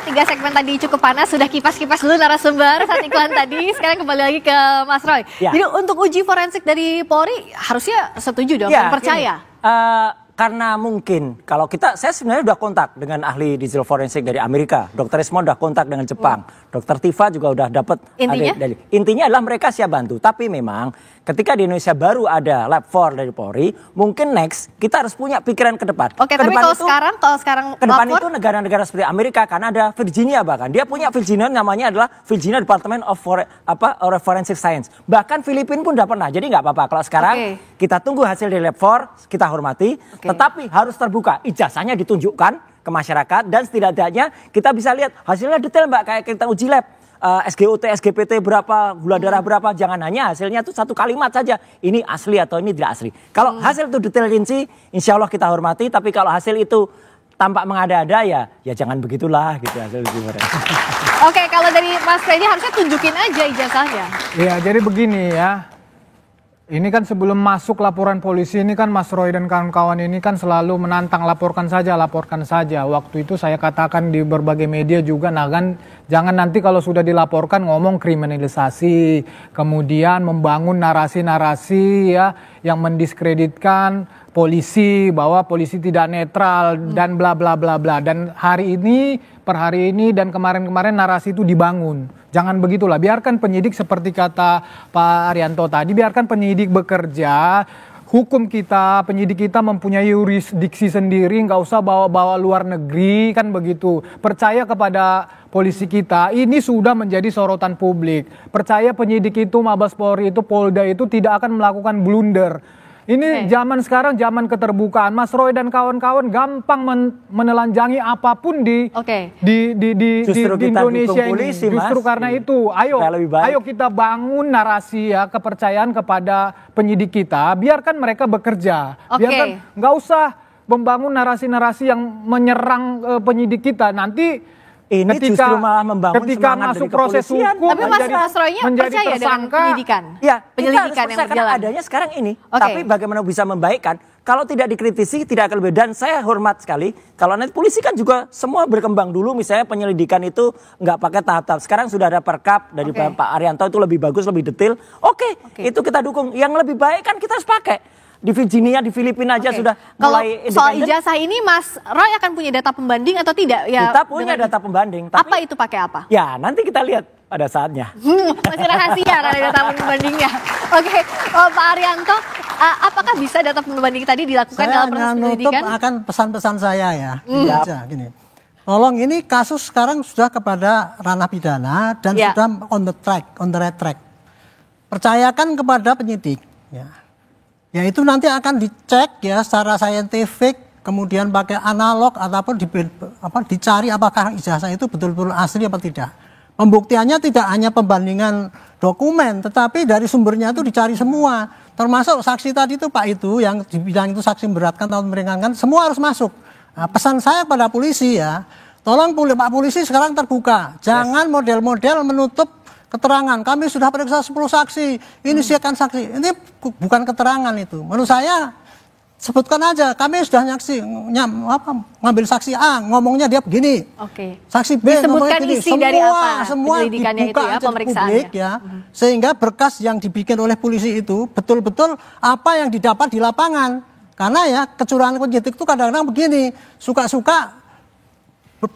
saat 3 segmen tadi cukup panas, sudah kipas-kipas dulu narasumber saat iklan tadi. Sekarang kembali lagi ke Mas Roy. Ya. Jadi untuk uji forensik dari Polri harusnya setuju dong, Ya, percaya. Karena mungkin kalau saya sebenarnya udah kontak dengan ahli digital forensik dari Amerika, Dr. Ismon udah kontak dengan Jepang, Dr. Tifa juga udah dapat. Intinya adalah mereka siap bantu. Tapi memang ketika di Indonesia baru ada Lab 4 dari Polri, mungkin next kita harus punya pikiran ke depan. Oke, tapi kalau sekarang ke depan itu negara-negara seperti Amerika, karena ada Virginia bahkan dia punya Virginia namanya adalah Virginia Department of Forensic Science. Bahkan Filipina pun udah pernah. Jadi nggak apa-apa kalau sekarang kita tunggu hasil dari Lab 4, kita hormati. Tetapi harus terbuka, ijazahnya ditunjukkan ke masyarakat dan setidaknya kita bisa lihat hasilnya detail Mbak, kayak kita uji lab. SGOT, SGPT berapa, gula darah berapa, jangan hanya hasilnya itu satu kalimat saja, ini asli atau ini tidak asli. Kalau hasil itu detail rinci, insya Allah kita hormati, tapi kalau hasil itu tampak mengada-ada ya jangan begitulah gitu hasil uji forensik. Oke, kalau dari Mas Freddy harusnya tunjukin aja ijazahnya. Iya, jadi begini ya. Ini kan sebelum masuk laporan polisi ini kan Mas Roy dan kawan-kawan ini kan selalu menantang laporkan saja. Waktu itu saya katakan di berbagai media juga, nah kan jangan nanti kalau sudah dilaporkan ngomong kriminalisasi, kemudian membangun narasi-narasi ya yang mendiskreditkan polisi, bahwa polisi tidak netral dan bla bla bla bla. Dan per hari ini dan kemarin-kemarin narasi itu dibangun. Jangan begitulah, biarkan penyidik seperti kata Pak Arianto tadi, biarkan penyidik bekerja. Hukum kita, penyidik kita mempunyai yurisdiksi sendiri, nggak usah bawa-bawa luar negeri, kan begitu. Percaya kepada polisi kita, ini sudah menjadi sorotan publik. Percaya penyidik itu, Mabes Polri itu, Polda itu tidak akan melakukan blunder. Ini zaman sekarang, zaman keterbukaan. Mas Roy dan kawan-kawan gampang menelanjangi apapun di Indonesia ini. Justru karena itu, ayo kita bangun narasi ya, kepercayaan kepada penyidik kita. Biarkan mereka bekerja. Biarkan, nggak usah membangun narasi-narasi yang menyerang penyidik kita. Nanti ini justru malah membangun ketika masuk proses hukum, tapi Mas Roy-nya percaya dengan penyidikan? Ya, penyelidikan yang berjalan. Adanya sekarang ini. Tapi bagaimana bisa membaikkan? Kalau tidak dikritisi tidak akan lebih. Dan saya hormat sekali. Kalau nanti polisi kan juga semua berkembang dulu. Misalnya penyelidikan itu nggak pakai tahap-tahap. Sekarang sudah ada perkap dari Pak Arianto itu lebih bagus, lebih detail. Itu kita dukung. Yang lebih baik kan kita harus pakai. Di Virginia, di Filipina aja sudah mulai independen. Soal ijazah ini Mas Roy akan punya data pembanding atau tidak? Ya, kita punya data pembanding. Tapi, apa itu pakai apa? Ya nanti kita lihat pada saatnya. Masih rahasia ada data pembandingnya. Pak Arianto, apakah bisa data pembanding tadi dilakukan dalam proses penyelidikan? Saya akan pesan-pesan saya ya. Gini. Tolong, ini kasus sekarang sudah kepada ranah pidana dan sudah on the right track. Percayakan kepada penyidik. Ya itu nanti akan dicek ya secara saintifik, kemudian pakai analog ataupun dicari apakah ijazah itu betul-betul asli apa tidak. Pembuktiannya tidak hanya pembandingan dokumen, tetapi dari sumbernya itu dicari semua. Termasuk saksi tadi itu Pak itu yang dibilang itu saksi memberatkan atau meringankan, semua harus masuk. Nah, pesan saya pada polisi ya, tolong Pak polisi sekarang terbuka, jangan model-model menutup keterangan. Kami sudah periksa 10 saksi, ini siapkan saksi. Ini bukan keterangan itu. Menurut saya sebutkan aja, kami sudah ngambil saksi A, ngomongnya dia begini. Saksi B ngomongnya begini. Semua dibuka aja ke publik ya. Sehingga berkas yang dibikin oleh polisi itu betul-betul apa yang didapat di lapangan. Karena ya kecurangan penyidik itu kadang-kadang begini, suka-suka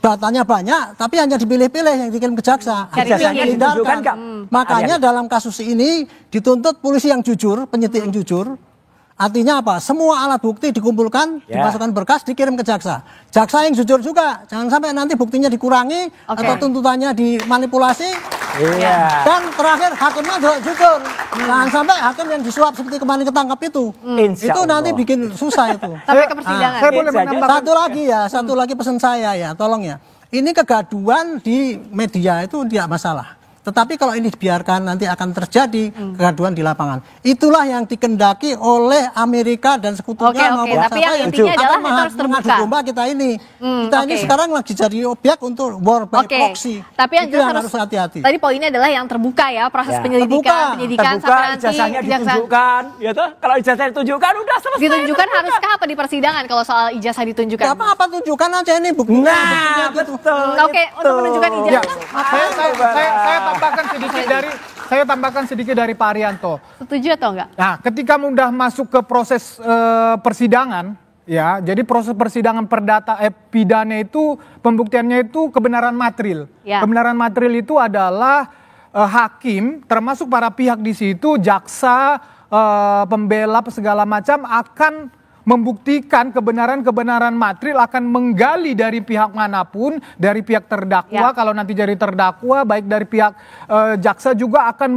datanya banyak, tapi hanya dipilih-pilih yang dikirim ke jaksa. Makanya dalam kasus ini dituntut polisi yang jujur, penyidik yang jujur. Artinya apa? Semua alat bukti dikumpulkan, dimasukkan berkas, dikirim ke jaksa. Jaksa yang jujur juga, jangan sampai nanti buktinya dikurangi atau tuntutannya dimanipulasi. Dan terakhir hakimnya juga jujur. Jangan sampai hakim yang disuap seperti kemarin ketangkap itu. Itu nanti bikin susah itu. Sampai ke persidangan. Saya boleh menambahkan satu lagi pesan saya ya, tolong ya. Ini kegaduhan di media itu tidak masalah. Tetapi kalau ini dibiarkan nanti akan terjadi kegaduhan di lapangan. Itulah yang dikendaki oleh Amerika dan sekutunya maupun tapi yang intinya adalah kita harus terbuka. Domba kita ini. Kita ini sekarang lagi jadi objek untuk war by proxy. Tapi yang harus hati-hati. Tadi poinnya adalah yang terbuka ya, proses penyelidikan terbuka, ijazahnya ditunjukkan, ya toh? Kalau ijazah ditunjukkan udah selesai. Ditunjukkan haruskah apa di persidangan kalau soal ijazah ditunjukkan? Gak apa-apa, tunjukkan aja ini bukti. Nah, betul. Oke, untuk menunjukkan ijazah. Saya tambahkan sedikit dari Pak Arianto. Setuju atau enggak? Nah, ketika mudah masuk ke proses persidangan, ya, jadi proses persidangan pidana itu pembuktiannya itu kebenaran material. Ya. Kebenaran material itu adalah hakim, termasuk para pihak di situ, jaksa, pembela segala macam akan membuktikan kebenaran material, akan menggali dari pihak manapun, dari pihak terdakwa, kalau nanti jadi terdakwa, baik dari pihak jaksa juga akan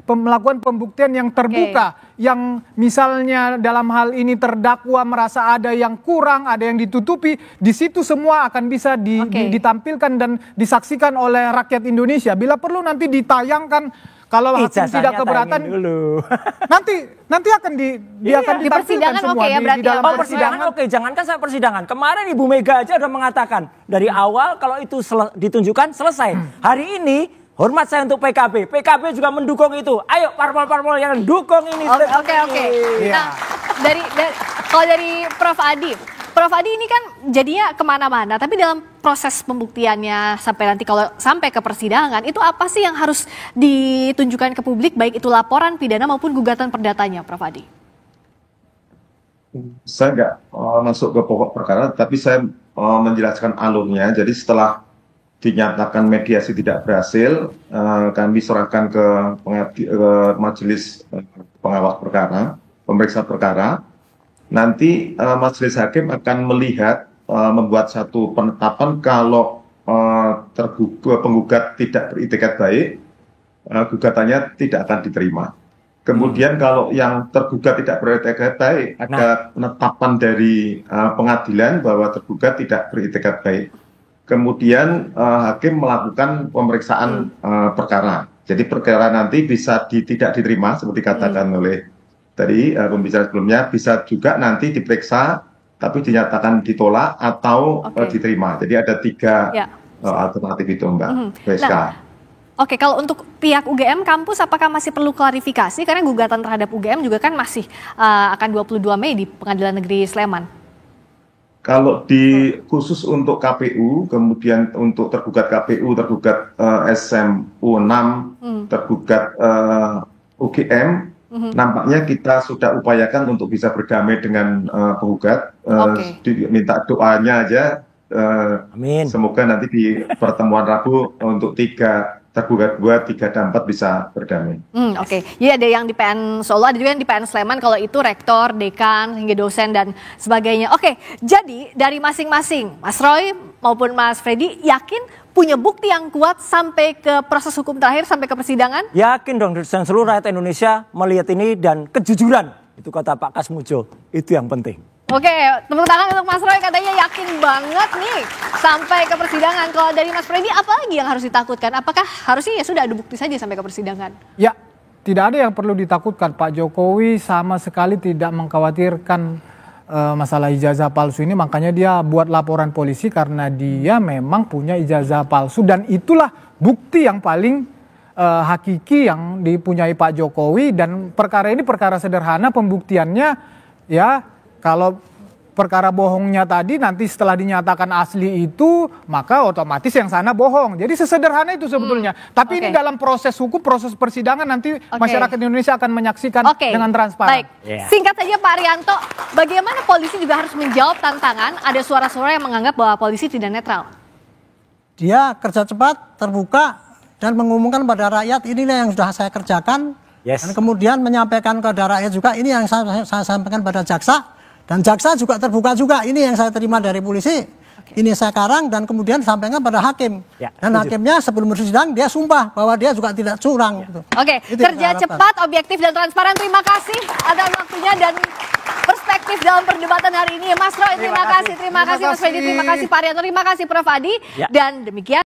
melakukan pembuktian yang terbuka, yang misalnya dalam hal ini terdakwa merasa ada yang kurang, ada yang ditutupi, di situ semua akan bisa ditampilkan dan disaksikan oleh rakyat Indonesia. Bila perlu nanti ditayangkan. Kalau hakim tidak keberatan, nanti akan ditampilkan semua di dalam persidangan. Jangankan saya persidangan. Kemarin Ibu Mega aja udah mengatakan dari awal kalau itu ditunjukkan selesai. Hari ini hormat saya untuk PKB. PKB juga mendukung itu. Ayo parpol-parpol yang dukung ini. Oke. Nah, kalau dari Prof Adi ini kan jadinya kemana-mana, tapi dalam proses pembuktiannya sampai ke persidangan, itu apa sih yang harus ditunjukkan ke publik, baik itu laporan pidana maupun gugatan perdatanya, Prof Adi? Saya nggak masuk ke pokok perkara, tapi saya menjelaskan alurnya. Jadi setelah dinyatakan mediasi tidak berhasil, kami serahkan ke majelis pengawas perkara, pemeriksa perkara. Nanti majelis hakim akan melihat membuat satu penetapan kalau penggugat tidak beritikat baik, gugatannya tidak akan diterima. Kemudian kalau yang tergugat tidak beritikat baik, ada penetapan dari pengadilan bahwa tergugat tidak beritikat baik. Kemudian hakim melakukan pemeriksaan perkara. Jadi perkara nanti bisa tidak diterima seperti katakan oleh tadi pembicara sebelumnya, bisa juga nanti diperiksa tapi dinyatakan ditolak atau diterima. Jadi ada 3 alternatif itu, Mbak Veska. Oke, kalau untuk pihak UGM kampus apakah masih perlu klarifikasi? Karena gugatan terhadap UGM juga kan masih akan 22 Mei di Pengadilan Negeri Sleman. Kalau khusus untuk KPU, kemudian untuk tergugat KPU, tergugat SMU 6, tergugat UGM, nampaknya kita sudah upayakan untuk bisa berdamai dengan penggugat. Minta doanya aja. Amin. Semoga nanti di pertemuan Rabu untuk 3 tergugat 3 dan 4 bisa berdamai. Jadi ada yang di PN Solo, ada juga yang di PN Sleman. Kalau itu rektor, dekan, hingga dosen dan sebagainya. Jadi dari masing-masing, Mas Roy maupun Mas Freddy yakin punya bukti yang kuat sampai ke proses hukum terakhir, sampai ke persidangan? Yakin dong, dan seluruh rakyat Indonesia melihat ini dan kejujuran. Itu kata Pak Kasmujo, itu yang penting. Tepuk tangan untuk Mas Roy, katanya yakin banget nih sampai ke persidangan. Kalau dari Mas Freddy, apa lagi yang harus ditakutkan? Apakah harusnya ya sudah ada bukti saja sampai ke persidangan? Ya, tidak ada yang perlu ditakutkan. Pak Jokowi sama sekali tidak mengkhawatirkan masalah ijazah palsu ini, makanya dia buat laporan polisi karena dia memang punya ijazah palsu dan itulah bukti yang paling hakiki yang dipunyai Pak Jokowi. Dan perkara ini perkara sederhana pembuktiannya, ya kalau perkara bohongnya tadi nanti setelah dinyatakan asli itu maka otomatis yang sana bohong. Jadi sesederhana itu sebetulnya. Tapi ini dalam proses hukum, proses persidangan nanti masyarakat Indonesia akan menyaksikan dengan transparan. Singkat saja Pak Arianto, bagaimana polisi juga harus menjawab tantangan ada suara-suara yang menganggap bahwa polisi tidak netral? Dia kerja cepat, terbuka, dan mengumumkan pada rakyat inilah yang sudah saya kerjakan. Dan kemudian menyampaikan kepada rakyat juga ini yang saya sampaikan pada jaksa. Dan jaksa juga terbuka juga, ini yang saya terima dari polisi, ini saya karang dan kemudian sampaikan pada hakim. Dan hakimnya sebelum bersidang dia sumpah bahwa dia juga tidak curang. Kerja cepat, objektif dan transparan. Terima kasih atas waktunya dan perspektif dalam perdebatan hari ini. Mas Roy, terima kasih Mas Fedi, terima kasih Pak Arianto, terima kasih Prof Adi. Dan demikian.